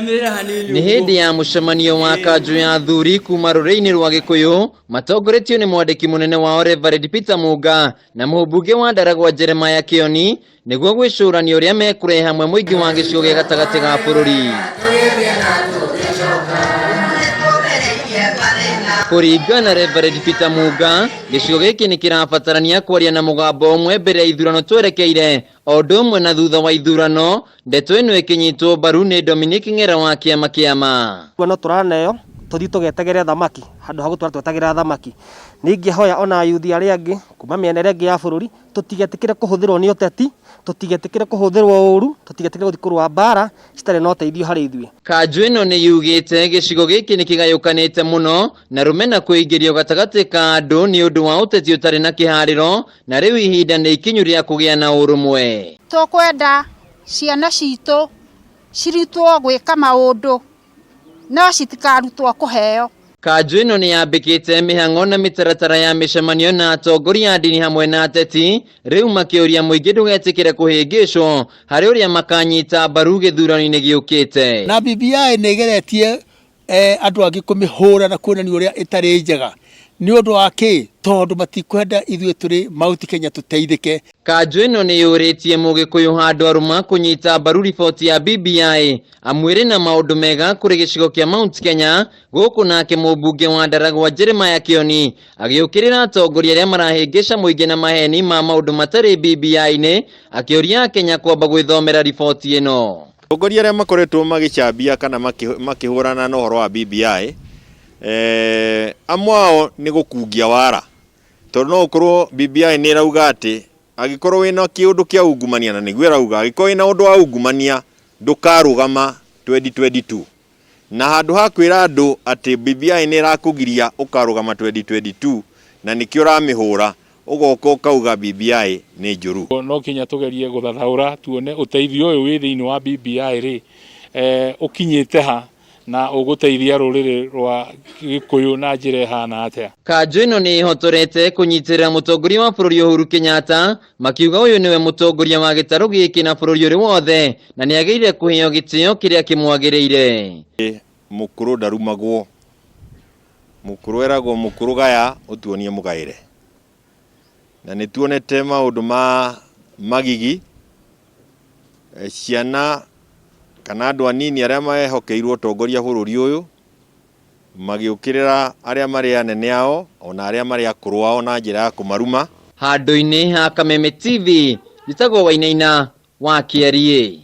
Nĩ hĩndĩ ya mũcemanio wa kanjũ ya athuri kuma rũrĩrĩ-inĩ rwa Gĩkũyũ matongoretio nĩ mwandĩki mũnene wao Reverend Peter Mũnga na mũmbunge wa Ndaragwa Jeremiah Kĩoni nĩguo gwĩcũrania ũrĩa mekũrehe hamwe mũingĩ wa gĩcigo gĩa gatagatĩ ga bũrũri. Kũringana na Reverend Peter Mũnga, gĩcigo gĩkĩ nĩ kĩrabatarania kwaria na mũgambo ũmwe mbere ya ithurano twerekeire, o ũndũ ũmwe na thutha wa ithurano ndeto ĩno ĩkĩnyitwo mbaru nĩ Dominic Ng'era wa kĩama. No tũraneo tũthiĩ tũgetegere thamaki handũ ha gũtwara twetagĩra thamaki. Ningĩ hoya ona yuthi arĩa angĩ kuma mĩena ĩrĩa ĩngĩ ya bũrũri tũtigetĩkĩre kũhũthĩrwo nĩ ũteti, tũtigetĩkĩre kũhũthĩrwo ũru, tũtigetĩkĩre gũthiĩ kũrũa mbara citarĩ na ũteithio harĩ ithuĩ. Kanjũ ĩno nĩ yugĩte gĩcigo gĩkĩ nĩ kĩgayũkanĩte mũno na rũmena kũingĩrio gatagatĩ ka andũ nĩ ũndũ wa ũteti ũtarĩ na kĩharĩro, na rĩu ihinda nĩ ikinyu rĩa kũgĩa na ũrũmwe. Tũkwenda ciana citũ cirutwo gwĩka maũndũ no citikarutwo kũheo. Kanjũ ĩno nĩ yambĩkĩte mĩhang'o na mĩtaratara ya mĩcemanio na atongoria a ndini hamwe na ateti, rĩu makĩũria mũingĩ ndũgetĩkĩre kũhĩngĩcwo harĩ ũrĩa makanyita mbaru gĩthurano-inĩ gĩũkĩte. Na BBI nĩ ĩgeretie andũ angĩ kũmĩhũra na kuonania ũrĩa ĩtarĩ njega. Nĩ ũndũ wa kĩ? Tondũ matikwenda ithuĩ tũrĩ Mount Kenya tũteithĩke. Kanjũ ĩno nĩ yũrĩtie Mũgĩkũyũ handũ arũma kũnyita mbaru riboti ya BBI amwĩre na maũndũ mega kũrĩ gĩcigo kĩa Mount Kenya, gũkũ nake mũmbunge wa Ndaragwa Jeremiah Kĩoni agĩũkĩrĩra atongoria arĩa marahĩngĩca mũingĩ na maheni ma maũndũ matarĩ BBI-inĩ, akĩũria Akenya kwamba gwĩthomera riboti ĩno. Atongoria arĩa makoretwo magĩcambia kana makĩhũrana na ũhoro wa BBI amwe ao nĩ gũkungia wara, tondũ no ũkorwo BBI nĩ ĩrauga atĩ agĩkorwo wĩna kĩũndũ kĩa ungumania, na nĩguo ĩrauga agĩkorwo wĩna ũndũ wa ungumania ndũkarũgama 2022, na handũ ha kwĩra andũ atĩ BBI nĩ ĩrakũgiria ũkarũgama 2022 na nĩkĩo ũramĩhũra ũgoka ũkauga BBI nĩ njũru. No kinya tũgerie gũthathaũra tuone ũteithio ũyũ wĩ thĩinĩ wa BBI rĩ ũkinyĩte ha na ũgũteithia rũrĩrĩ rwa Gĩkũyũ na njĩra ĩhana atĩa. Kanjũ ĩno nĩ ĩhotorete kũnyitĩrĩra mũtongoria wa bũrũri Uhuru Kenyatta, makiuga ũyũ nĩwe mũtongoria wa gĩtarũ gĩkĩ na bũrũri ũrĩ wothe na nĩ agĩrĩire kũheo gĩtĩo kĩrĩa kĩmwagĩrĩire. Mũkũrũ ndarumagwo, mũkũrũ eragwo mũkũrũ gaya ũtuonie mũgaĩre, na nĩ tuonete maũndũ ma magigi, ciana kana andũ anini arĩa mehokeirwo ũtongoria bũrũri ũyũ magĩũkĩrĩra arĩa marĩ anene ao ona arĩa marĩ akũrũ ao na njĩra ya kũmaruma. Handũ-inĩ ha Kameme TV, njĩtagwo Wainaina wa Kĩarie.